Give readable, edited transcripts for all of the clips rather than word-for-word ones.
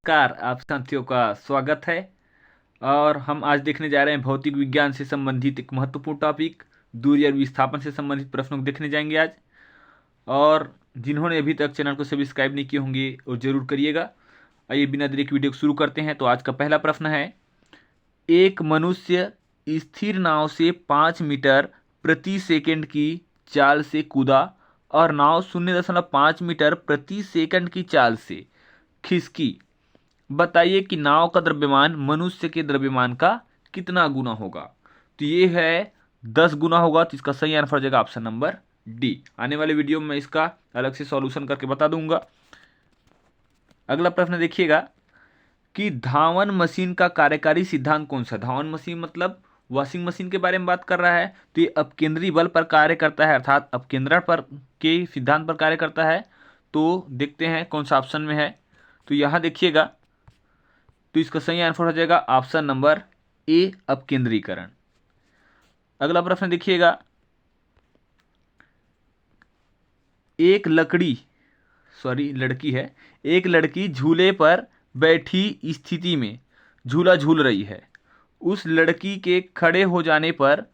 नमस्कार, आप साथियों का स्वागत है। और हम आज देखने जा रहे हैं भौतिक विज्ञान से संबंधित एक महत्वपूर्ण टॉपिक, दूरी और विस्थापन से संबंधित प्रश्नों को देखने जाएंगे आज। और जिन्होंने अभी तक चैनल को सब्सक्राइब नहीं किए होंगे वो जरूर करिएगा। आइए बिना देरी के वीडियो को शुरू करते हैं। तो आज का पहला प्रश्न है, एक मनुष्य स्थिर नाव से 5 मीटर प्रति सेकंड की चाल से कूदा और नाव 0.5 मीटर प्रति सेकंड की चाल से खिसकी। बताइए कि नाव का द्रव्यमान मनुष्य के द्रव्यमान का कितना गुना होगा। तो ये है 10 गुना होगा। तो इसका सही आंसर हो जाएगा ऑप्शन नंबर डी। आने वाले वीडियो में मैं इसका अलग से सॉल्यूशन करके बता दूंगा। अगला प्रश्न देखिएगा कि धावन मशीन का कार्यकारी सिद्धांत कौन सा। धावन मशीन मतलब वॉशिंग मशीन के बारे में बात कर रहा है। तो ये अपकेंद्री बल पर कार्य करता है, अर्थात अपकेंद्रण पर के सिद्धांत पर कार्य करता है। तो देखते हैं कौन सा ऑप्शन में है। तो यहाँ देखिएगा, तो इसका सही आंसर हो जाएगा ऑप्शन नंबर ए, अपकेंद्रीकरण। अगला प्रश्न देखिएगा, एक लड़की है। एक लड़की झूले पर बैठी स्थिति में झूला झूल रही है। उस लड़की के खड़े हो जाने पर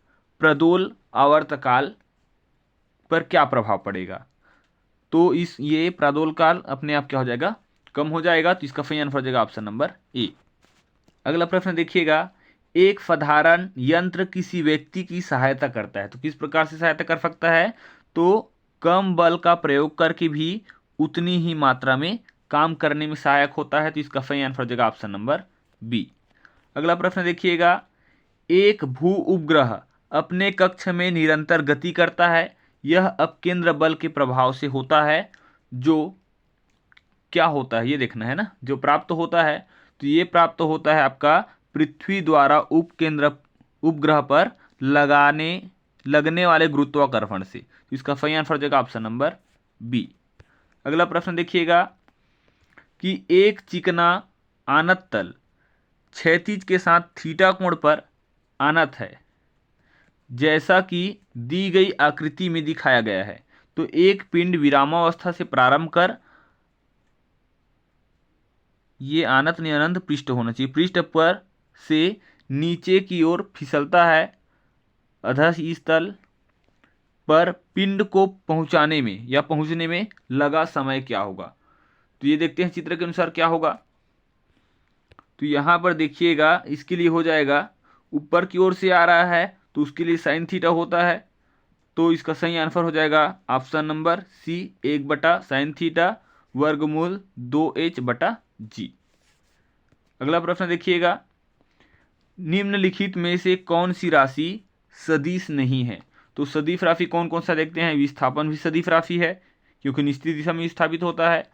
प्रदोल आवर्तकाल पर क्या प्रभाव पड़ेगा। तो ये प्रदोल काल अपने आप क्या हो जाएगा, कम हो जाएगा। तो इसका सही आंसर हो जाएगा ऑप्शन नंबर ए। अगला प्रश्न देखिएगा, एक साधारण यंत्र किसी व्यक्ति की सहायता करता है। तो किस प्रकार से सहायता कर सकता है, तो कम बल का प्रयोग करके भी उतनी ही मात्रा में काम करने में सहायक होता है। तो इसका सही आंसर हो जाएगा ऑप्शन नंबर बी। अगला प्रश्न देखिएगा, एक भू उपग्रह अपने कक्ष में निरंतर गति करता है। यह अपकेंद्र बल के प्रभाव से होता है। जो क्या होता है ये देखना है ना, जो प्राप्त होता है। तो ये प्राप्त होता है आपका पृथ्वी द्वारा उपग्रह पर लगने वाले गुरुत्वाकर्षण से। तो इसका सही आंसर हो जाएगा ऑप्शन नंबर बी। अगला प्रश्न देखिएगा कि एक चिकना आनत तल क्षैतिज के साथ थीटा कोण पर आनत है, जैसा कि दी गई आकृति में दिखाया गया है। तो एक पिंड विरामावस्था से प्रारंभ कर, ये आनत नहीं अनंत पृष्ठ होना चाहिए, पृष्ठ पर से नीचे की ओर फिसलता है। अधः इस तल पर पिंड को पहुंचाने में या पहुंचने में लगा समय क्या होगा। तो ये देखते हैं चित्र के अनुसार क्या होगा। तो यहां पर देखिएगा, इसके लिए हो जाएगा ऊपर की ओर से आ रहा है तो उसके लिए साइन थीटा होता है। तो इसका सही आंसर हो जाएगा ऑप्शन नंबर सी, 1/sin θ वर्गमूल 2h/g। अगला प्रश्न देखिएगा, निम्नलिखित में से कौन सी राशि सदिश नहीं है। तो सदिश राशि कौन कौन सा देखते हैं। विस्थापन भी सदिश राशि है क्योंकि निश्चित दिशा में विस्थापित होता है।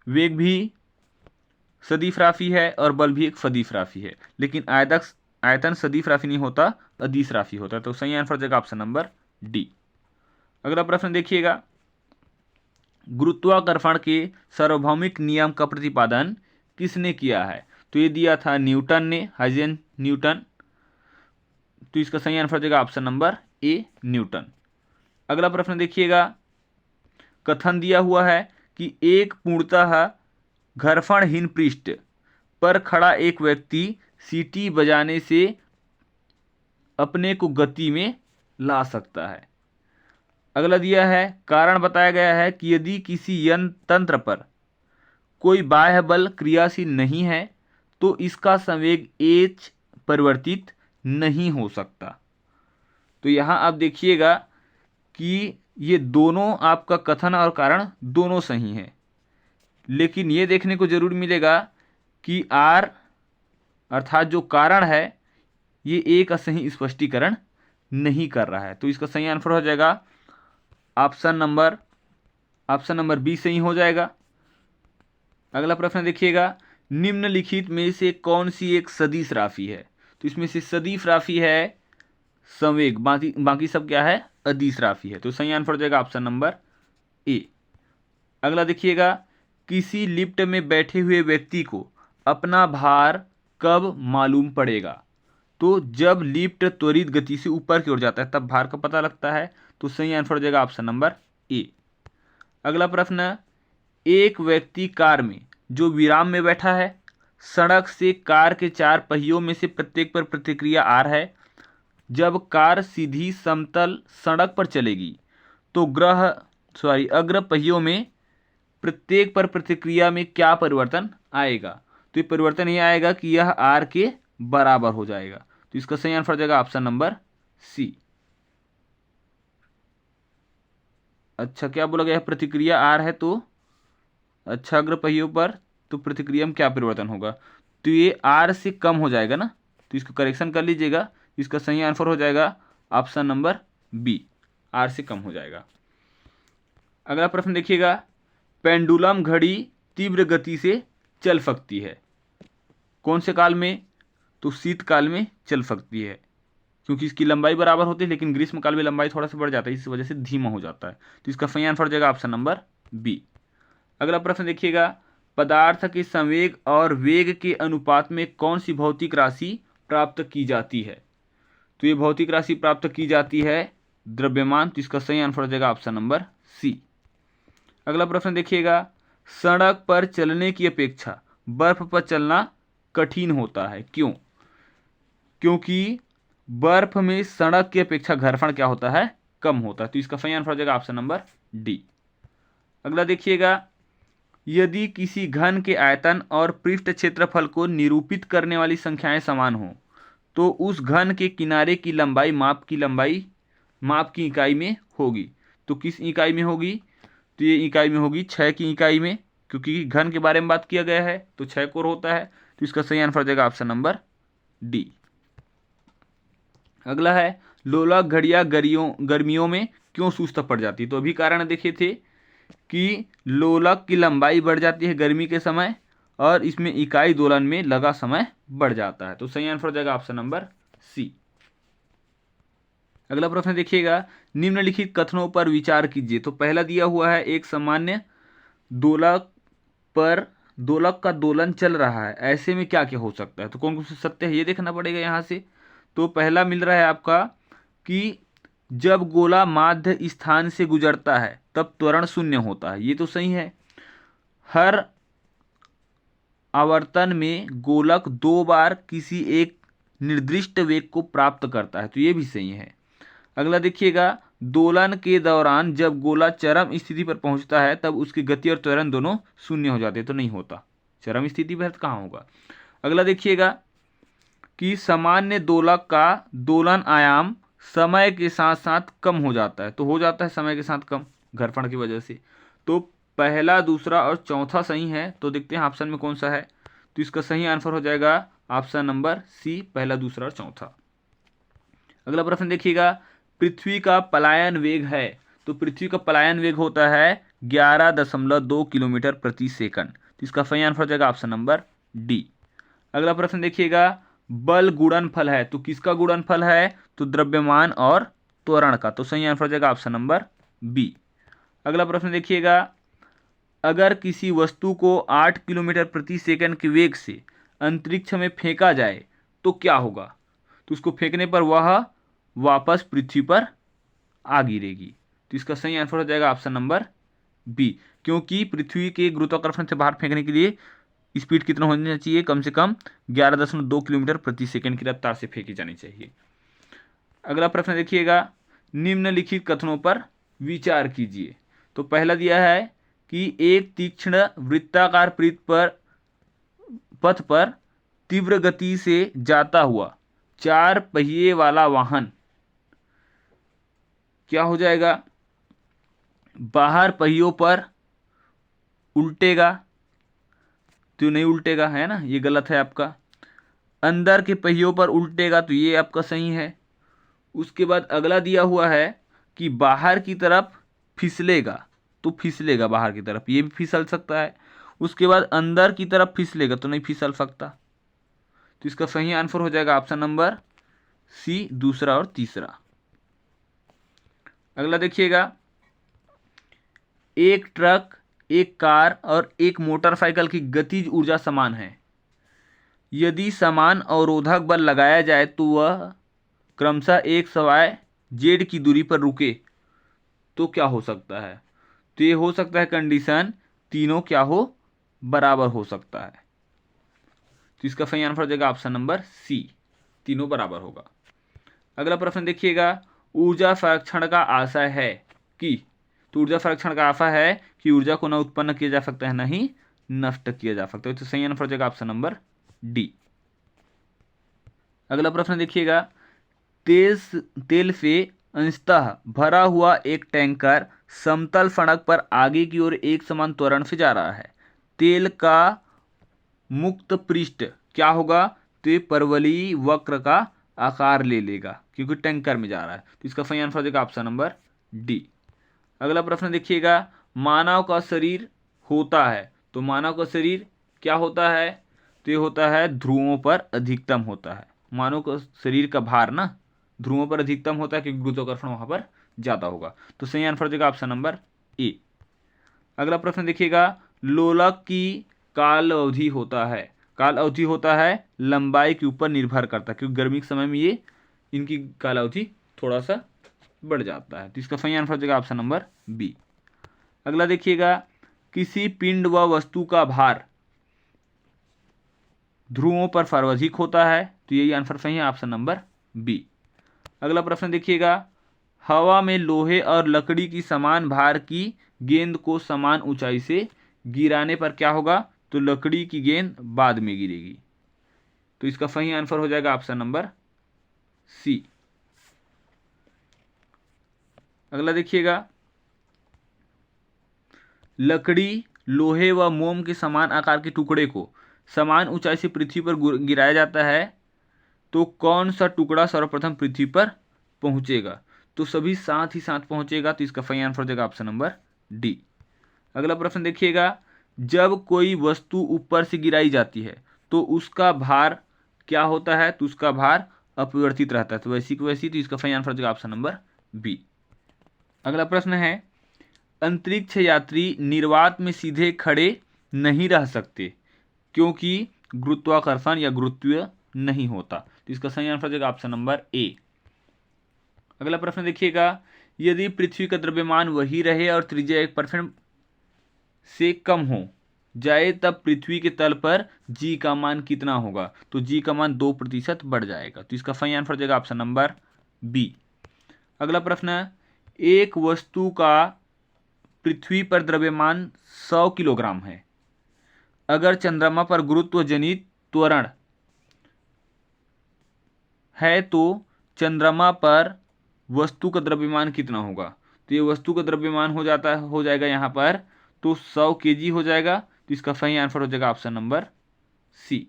वेग भी सदिश राशि है और बल भी एक सदिश राशि है। लेकिन आयतन सदिश राशि नहीं होता, अदिश राशि होता है। तो सही आंसर हो जाएगा ऑप्शन नंबर डी। अगला प्रश्न देखिएगा, गुरुत्वाकर्षण के सार्वभौमिक नियम का प्रतिपादन किसने किया है। तो ये दिया था न्यूटन ने, आइजैक न्यूटन। तो इसका सही आंसर हो जाएगा ऑप्शन नंबर ए, न्यूटन। अगला प्रश्न देखिएगा, कथन दिया हुआ है कि एक पूर्णतः घर्षणहीन पृष्ठ पर खड़ा एक व्यक्ति सीटी बजाने से अपने को गति में ला सकता है। अगला दिया है, कारण बताया गया है कि यदि किसी तंत्र पर कोई बाह्य बल क्रियाशील नहीं है तो इसका संवेग एच परिवर्तित नहीं हो सकता। तो यहां आप देखिएगा कि ये दोनों आपका कथन और कारण दोनों सही हैं, लेकिन ये देखने को जरूर मिलेगा कि आर अर्थात जो कारण है ये एक सही स्पष्टीकरण नहीं कर रहा है। तो इसका सही आंसर हो जाएगा ऑप्शन नंबर बी सही हो जाएगा। अगला प्रश्न देखिएगा, निम्नलिखित में से कौन सी एक सदिश राशि है। तो इसमें से सदिश राशि है संवेग, बाकी सब क्या है, अदिश राशि है। तो सही आंसर हो जाएगा ऑप्शन नंबर ए। अगला देखिएगा, किसी लिफ्ट में बैठे हुए व्यक्ति को अपना भार कब मालूम पड़ेगा। तो जब लिफ्ट त्वरित गति से ऊपर की ओर जाता है तब भार का पता लगता है। तो सही आंसर हो जाएगा ऑप्शन नंबर ए। अगला प्रश्न, एक व्यक्ति कार में जो विराम में बैठा है सड़क से कार के 4 पहियों में से प्रत्येक पर प्रतिक्रिया R है। जब कार सीधी समतल सड़क पर चलेगी तो अग्र पहियों में प्रत्येक पर प्रतिक्रिया में क्या परिवर्तन आएगा? तो ये परिवर्तन ये आएगा कि यह R के बराबर हो जाएगा। तो इसका सही आंसर हो जाएगा ऑप्शन नंबर सी। अच्छा, क्या बोला गया? प्रतिक्रिया R है तो अच्छा अग्र पहियों पर तो प्रतिक्रिया में क्या परिवर्तन होगा? तो ये R से कम हो जाएगा ना, तो इसको करेक्शन कर लीजिएगा। इसका सही आंसर हो जाएगा ऑप्शन नंबर बी, R से कम हो जाएगा। अगला प्रश्न देखिएगा, पेंडुलम घड़ी तीव्र गति से चल सकती है कौन से काल में? तो शीतकाल में चल सकती है, क्योंकि इसकी लंबाई बराबर होती है, लेकिन ग्रीष्म काल में लंबाई थोड़ा सा बढ़ जाता है, इस वजह से धीमा हो जाता है। तो इसका सही आंसर हो जाएगा ऑप्शन नंबर बी। अगला प्रश्न देखिएगा, पदार्थ के संवेग और वेग के अनुपात में कौन सी भौतिक राशि प्राप्त की जाती है? तो ये भौतिक राशि प्राप्त की जाती है द्रव्यमान। तो इसका सही आंसर हो जाएगा ऑप्शन नंबर सी। अगला प्रश्न देखिएगा, सड़क पर चलने की अपेक्षा बर्फ पर चलना कठिन होता है, क्यों? क्योंकि बर्फ में सड़क की अपेक्षा घर्षण क्या होता है? कम होता है। तो इसका सही आंसर हो जाएगा ऑप्शन नंबर डी। अगला देखिएगा, यदि किसी घन के आयतन और पृष्ठ क्षेत्रफल को निरूपित करने वाली संख्याएं समान हो तो उस घन के किनारे की लंबाई माप की इकाई में होगी। तो किस इकाई में होगी? तो ये इकाई में होगी 6 की इकाई में, क्योंकि घन के बारे में बात किया गया है तो 6 कोर होता है। तो इसका सही आंसर हो जाएगा ऑप्शन नंबर डी। अगला है, लोलक घड़ियां गर्मियों में क्यों सुस्त पड़ जाती है? तो अभी कारण देखे थे कि लोलक की लंबाई बढ़ जाती है गर्मी के समय और इसमें इकाई दोलन में लगा समय बढ़ जाता है। तो सही आंसर हो जाएगा ऑप्शन नंबर सी। अगला प्रश्न देखिएगा, निम्नलिखित कथनों पर विचार कीजिए। तो पहला दिया हुआ है, एक सामान्य दोलक पर दोलक का दोलन चल रहा है, ऐसे में क्या क्या हो सकता है? तो कौन कौन से सत्य है ये देखना पड़ेगा यहाँ से। तो पहला मिल रहा है आपका कि जब गोला माध्य स्थान से गुजरता है तब त्वरण शून्य होता है, ये तो सही है। हर आवर्तन में गोलक 2 बार किसी एक निर्दिष्ट वेग को प्राप्त करता है, तो ये भी सही है। अगला देखिएगा, दोलन के दौरान जब गोला चरम स्थिति पर पहुंचता है तब उसकी गति और त्वरण दोनों शून्य हो जाते हैं, तो नहीं होता, चरम स्थिति पर कहाँ होगा। अगला देखिएगा कि सामान्य दोलक का दोलन आयाम समय के साथ साथ कम हो जाता है, तो हो जाता है समय के साथ कम घर्षण की वजह से। तो पहला, दूसरा और चौथा सही है। तो देखते हैं ऑप्शन में कौन सा है। तो इसका सही आंसर हो जाएगा ऑप्शन नंबर सी, पहला, दूसरा और चौथा। अगला प्रश्न देखिएगा, पृथ्वी का पलायन वेग है। तो पृथ्वी का पलायन वेग होता है 11.2 किलोमीटर प्रति सेकंड। तो इसका सही आंसर हो जाएगा ऑप्शन नंबर डी। अगला प्रश्न देखिएगा, बल गुणनफल है, तो किसका गुणनफल है? तो द्रव्यमान और त्वरण का। तो सही आंसर हो जाएगा ऑप्शन नंबर बी। अगला प्रश्न देखिएगा, अगर किसी वस्तु को 8 किलोमीटर प्रति सेकंड के वेग से अंतरिक्ष में फेंका जाए तो क्या होगा? तो उसको फेंकने पर वह वापस पृथ्वी पर आ गिरेगी। तो इसका सही आंसर हो जाएगा ऑप्शन नंबर बी, क्योंकि पृथ्वी के गुरुत्वाकर्षण से बाहर फेंकने के लिए स्पीड कितना होना चाहिए? कम से कम 11.2 किलोमीटर प्रति सेकंड की रफ्तार से फेंकी जानी चाहिए। अगला प्रश्न देखिएगा, निम्नलिखित कथनों पर विचार कीजिए। तो पहला दिया है कि एक तीक्ष्ण वृत्ताकार पथ पर तीव्र गति से जाता हुआ 4 पहिए वाला वाहन क्या हो जाएगा? बाहर पहियों पर उल्टेगा, तो नहीं उल्टेगा, है ना, ये गलत है आपका। अंदर के पहियों पर उल्टेगा, तो ये आपका सही है। उसके बाद अगला दिया हुआ है कि बाहर की तरफ फिसलेगा, तो फिसलेगा बाहर की तरफ, ये भी फिसल सकता है। उसके बाद अंदर की तरफ फिसलेगा, तो नहीं फिसल सकता। तो इसका सही आंसर हो जाएगा ऑप्शन नंबर सी, दूसरा और तीसरा। अगला देखिएगा, एक ट्रक, एक कार और एक मोटरसाइकिल की गतिज ऊर्जा समान है। यदि समान अवरोधक बल लगाया जाए तो वह क्रमशः 1/z की दूरी पर रुके तो क्या हो सकता है? तो ये हो सकता है कंडीशन तीनों क्या हो? बराबर हो सकता है। तो इसका सही आंसर हो जाएगा ऑप्शन नंबर सी, तीनों बराबर होगा। अगला प्रश्न देखिएगा, ऊर्जा संरक्षण का आशय है कि, तो ऊर्जा संरक्षण का आशय है कि ऊर्जा को न उत्पन्न किया जा सकता है न ही नष्ट किया जा सकता है, तो सही आंसर हो जाएगा ऑप्शन नंबर डी। अगला प्रश्न देखिएगा, तेल से अंशतः भरा हुआ एक टैंकर समतल सड़क पर आगे की ओर एक समान त्वरण से जा रहा है। तेल का मुक्त पृष्ठ क्या होगा? तो ये परवलयी वक्र का आकार ले लेगा क्योंकि टैंकर में जा रहा है, तो इसका सही आंसर हो जाएगा ऑप्शन नंबर डी। अगला प्रश्न देखिएगा, मानव का शरीर होता है, तो मानव का शरीर क्या होता है? तो ये होता है ध्रुवों पर अधिकतम होता है। मानव का शरीर का भार ना ध्रुवों पर अधिकतम होता है क्योंकि गुरुत्वाकर्षण वहां पर ज्यादा होगा, तो सही आंसर हो जाएगा ऑप्शन नंबर ए। अगला प्रश्न देखिएगा, लोलक की काल अवधि होता है, काल अवधि होता है लंबाई के ऊपर निर्भर करता है क्योंकि गर्मी के समय में ये इनकी काल अवधि थोड़ा सा बढ़ जाता है, तो इसका सही आंसर हो जाएगा ऑप्शन नंबर बी। अगला देखिएगा, किसी पिंड व वस्तु का भार ध्रुवों पर सर्वाधिक होता है, तो यही आंसर सही है ऑप्शन नंबर बी। अगला प्रश्न देखिएगा, हवा में लोहे और लकड़ी की समान भार की गेंद को समान ऊंचाई से गिराने पर क्या होगा? तो लकड़ी की गेंद बाद में गिरेगी, तो इसका सही आंसर हो जाएगा ऑप्शन नंबर सी। अगला देखिएगा, लकड़ी, लोहे व मोम के समान आकार के टुकड़े को समान ऊंचाई से पृथ्वी पर गिराया जाता है, तो कौन सा टुकड़ा सर्वप्रथम पृथ्वी पर पहुंचेगा? तो सभी साथ ही साथ पहुंचेगा, तो इसका सही आंसर हो जाएगा ऑप्शन नंबर डी। अगला प्रश्न देखिएगा, जब कोई वस्तु ऊपर से गिराई जाती है तो उसका भार क्या होता है? तो उसका भार अपरिवर्तित रहता है, तो वैसी की वैसी, तो इसका सही आंसर हो जाएगा ऑप्शन नंबर बी। अगला प्रश्न है, अंतरिक्ष यात्री निर्वात में सीधे खड़े नहीं रह सकते क्योंकि गुरुत्वाकर्षण या गुरुत्वीय नहीं होता, तो इसका सही आंसर हो जाएगा ऑप्शन नंबर ए। अगला प्रश्न देखिएगा, यदि पृथ्वी का द्रव्यमान वही रहे और त्रिज्या 1% से कम हो जाए तब पृथ्वी के तल पर जी का मान कितना होगा? तो जी का मान 2% बढ़ जाएगा, तो इसका सही आंसर हो जाएगा ऑप्शन नंबर बी। अगला प्रश्न, एक वस्तु का पृथ्वी पर द्रव्यमान 100 किलोग्राम है, अगर चंद्रमा पर गुरुत्व जनित त्वरण है तो चंद्रमा पर वस्तु का द्रव्यमान कितना होगा? तो ये वस्तु का द्रव्यमान हो जाएगा यहाँ पर तो 100 kg हो जाएगा, तो इसका सही आंसर हो जाएगा ऑप्शन नंबर सी।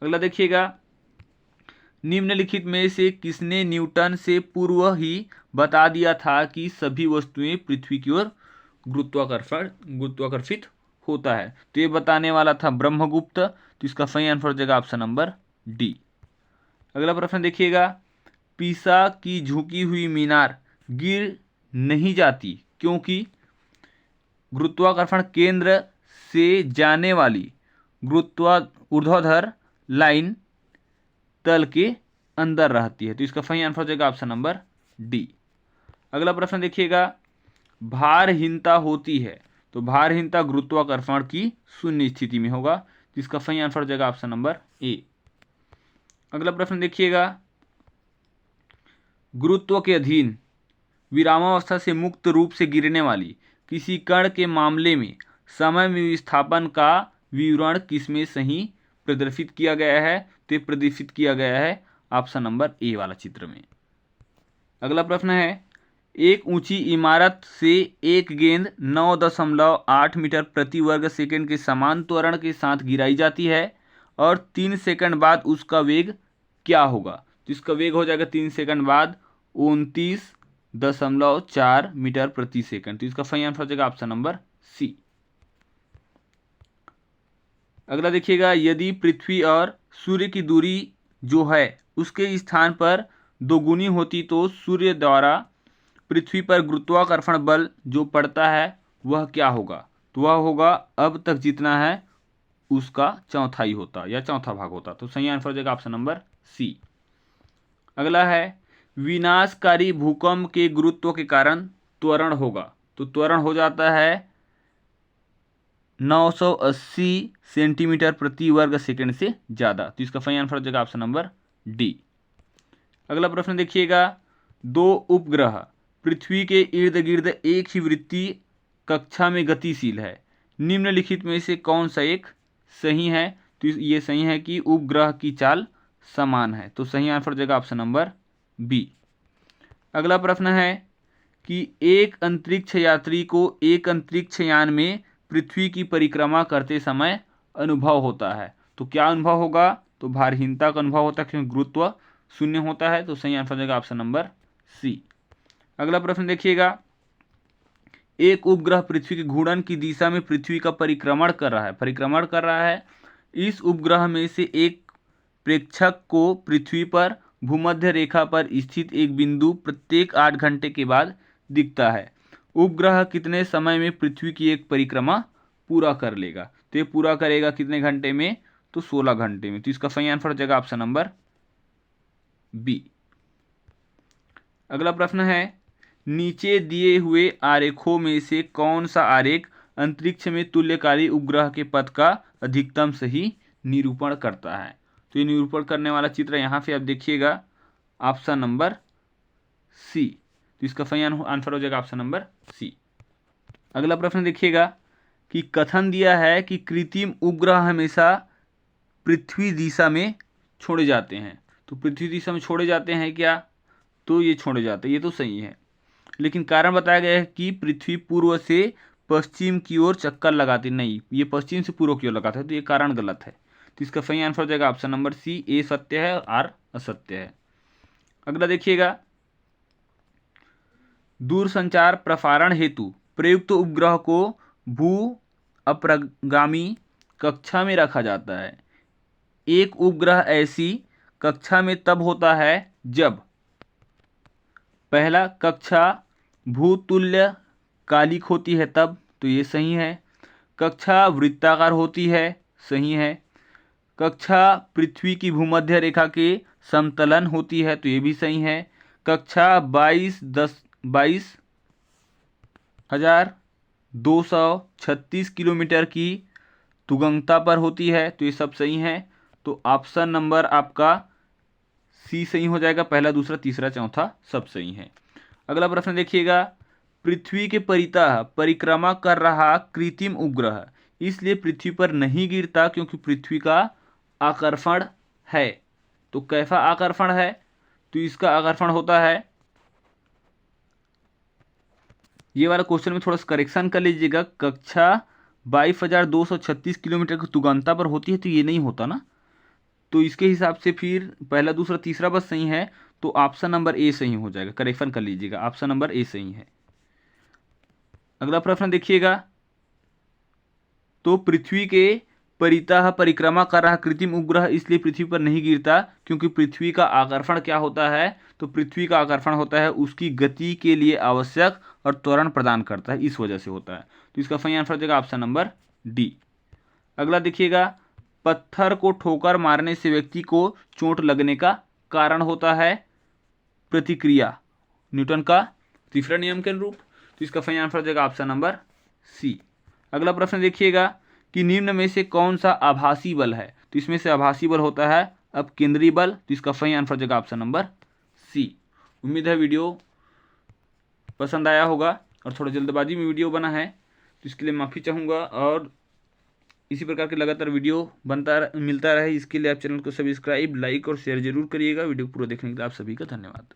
अगला देखिएगा, निम्नलिखित में से किसने न्यूटन से पूर्व ही बता दिया था कि सभी वस्तुएं पृथ्वी की ओर गुरुत्वाकर्षित होता है? तो ये बताने वाला था ब्रह्मगुप्त, तो इसका सही आंसर हो जाएगा ऑप्शन नंबर डी। अगला प्रश्न देखिएगा, पीसा की झुकी हुई मीनार गिर नहीं जाती क्योंकि गुरुत्वाकर्षण केंद्र से जाने वाली ऊर्ध्वाधर लाइन तल के अंदर रहती है, तो इसका सही आंसर हो जाएगा ऑप्शन नंबर डी। अगला प्रश्न देखिएगा, भारहीनता होती है, तो भारहीनता गुरुत्वाकर्षण की शून्य स्थिति में होगा, तो इसका सही आंसर हो जाएगा ऑप्शन नंबर ए। अगला प्रश्न देखिएगा, गुरुत्व के अधीन विरामावस्था से मुक्त रूप से गिरने वाली किसी कण के मामले में समय में विस्थापन का विवरण किसमें सही प्रदर्शित किया गया है? तो प्रदर्शित किया गया है ऑप्शन नंबर ए वाला चित्र में। अगला प्रश्न है, एक ऊंची इमारत से एक गेंद 9.8 मीटर प्रति वर्ग सेकंड के समान त्वरण के साथ गिराई जाती है और 3 सेकंड बाद उसका वेग क्या होगा? तो इसका वेग हो जाएगा 3 सेकंड बाद 29.4 मीटर प्रति सेकंड, तो इसका सही आंसर हो जाएगा ऑप्शन नंबर सी। अगला देखिएगा, यदि पृथ्वी और सूर्य की दूरी जो है उसके स्थान पर दोगुनी होती तो सूर्य द्वारा पृथ्वी पर गुरुत्वाकर्षण बल जो पड़ता है वह क्या होगा? तो वह होगा अब तक जितना है उसका चौथाई होता या चौथा भाग होता, तो सही आंसर हो जाएगा ऑप्शन नंबर सी। अगला है, विनाशकारी भूकंप के गुरुत्व के कारण त्वरण होगा, तो त्वरण हो जाता है 980 सेंटीमीटर प्रति वर्ग सेकंड से ज़्यादा। तो इसका सही आंसर हो जाएगा ऑप्शन नंबर डी। अगला प्रश्न देखिएगा, दो उपग्रह पृथ्वी के इर्द गिर्द एक ही वृत्तीय कक्षा में गतिशील है, निम्नलिखित में से कौन सा एक सही है? तो ये सही है कि उपग्रह की चाल समान है। तो सही आंसर हो जाएगा ऑप्शन नंबर बी। अगला प्रश्न है कि एक अंतरिक्ष यात्री को एक अंतरिक्ष यान में पृथ्वी की परिक्रमा करते समय अनुभव होता है। तो क्या अनुभव होगा? तो भारहीनता का अनुभव होता है, क्योंकि गुरुत्व शून्य होता है। तो सही आंसर हो जाएगा ऑप्शन नंबर सी। अगला प्रश्न देखिएगा, एक उपग्रह पृथ्वी के घूर्णन की दिशा में पृथ्वी का परिक्रमण कर रहा है। इस उपग्रह में से एक प्रेक्षक को पृथ्वी पर भूमध्य रेखा पर स्थित एक बिंदु प्रत्येक 8 घंटे के बाद दिखता है। उपग्रह कितने समय में पृथ्वी की एक परिक्रमा पूरा कर लेगा? तो ये पूरा करेगा कितने घंटे में? तो 16 घंटे में। तो इसका सही आंसर हो जाएगा ऑप्शन नंबर बी। अगला प्रश्न है, नीचे दिए हुए आरेखों में से कौन सा आरेख अंतरिक्ष में तुल्यकारी उपग्रह के पथ का अधिकतम सही निरूपण करता है? तो ये निरूपण करने वाला चित्र यहाँ पे आप देखिएगा, ऑप्शन नंबर सी। तो इसका सही आंसर हो जाएगा ऑप्शन नंबर सी। अगला प्रश्न देखिएगा कि कथन दिया है कि कृत्रिम उपग्रह हमेशा पृथ्वी दिशा में छोड़े जाते हैं। तो पृथ्वी दिशा में छोड़े जाते हैं क्या? तो ये छोड़े जाते हैं, ये तो सही है, लेकिन कारण बताया गया है कि पृथ्वी पूर्व से पश्चिम की ओर चक्कर लगाती नहीं, ये पश्चिम से पूर्व की ओर लगाता है। तो ये कारण गलत है। तो इसका सही आंसर हो जाएगा ऑप्शन नंबर सी, ए सत्य है और आर असत्य है। अगला देखिएगा, दूरसंचार प्रसारण हेतु प्रयुक्त उपग्रह को भू अपरगामी कक्षा में रखा जाता है। एक उपग्रह ऐसी कक्षा में तब होता है जब पहला, कक्षा भूतुल्य कालिक होती है तब। तो ये सही है। कक्षा वृत्ताकार होती है, सही है। कक्षा पृथ्वी की भूमध्य रेखा के समतलन होती है, तो ये भी सही है। कक्षा 22,236 किलोमीटर की तुगंता पर होती है, तो ये सब सही है। तो ऑप्शन नंबर आपका सी सही हो जाएगा। पहला, दूसरा, तीसरा, चौथा सब सही है। अगला प्रश्न देखिएगा, पृथ्वी के परितः परिक्रमा कर रहा कृत्रिम उपग्रह इसलिए पृथ्वी पर नहीं गिरता क्योंकि पृथ्वी का आकर्षण है। तो कैसा आकर्षण है? तो इसका आकर्षण होता है, ये वाला क्वेश्चन में थोड़ा सा करेक्शन कर लीजिएगा। कक्षा 22,236 किलोमीटर की तुगंता पर होती है, तो ये नहीं होता ना। तो इसके हिसाब से फिर पहला, दूसरा, तीसरा बस सही है। तो ऑप्शन नंबर ए सही हो जाएगा, करेक्शन कर लीजिएगा, ऑप्शन नंबर ए सही है। अगला प्रश्न देखिएगा, तो पृथ्वी के परितः परिक्रमा कर रहा कृत्रिम उपग्रह इसलिए पृथ्वी पर नहीं गिरता क्योंकि पृथ्वी का आकर्षण क्या होता है? तो पृथ्वी का आकर्षण होता है उसकी गति के लिए आवश्यक और त्वरण प्रदान करता है, इस वजह से होता है। तो इसका सही आंसर हो जाएगा ऑप्शन नंबर डी। अगला देखिएगा, पत्थर को ठोकर मारने से व्यक्ति को चोट लगने का कारण होता है प्रतिक्रिया, न्यूटन का तीसरा नियम के अनुरूप। तो इसका सही आंसर हो जाएगा ऑप्शन नंबर सी। अगला प्रश्न देखिएगा कि निम्न में से कौन सा आभासी बल है? तो इसमें से आभासी बल होता है अपकेंद्री बल। तो इसका सही आंसर हो जाएगा ऑप्शन नंबर सी। उम्मीद है वीडियो पसंद आया होगा और थोड़ा जल्दबाजी में वीडियो बना है, तो इसके लिए माफ़ी चाहूँगा। और इसी प्रकार के लगातार वीडियो मिलता रहे, इसके लिए आप चैनल को सब्सक्राइब, लाइक और शेयर जरूर करिएगा। वीडियो पूरा देखने के लिए आप सभी का धन्यवाद।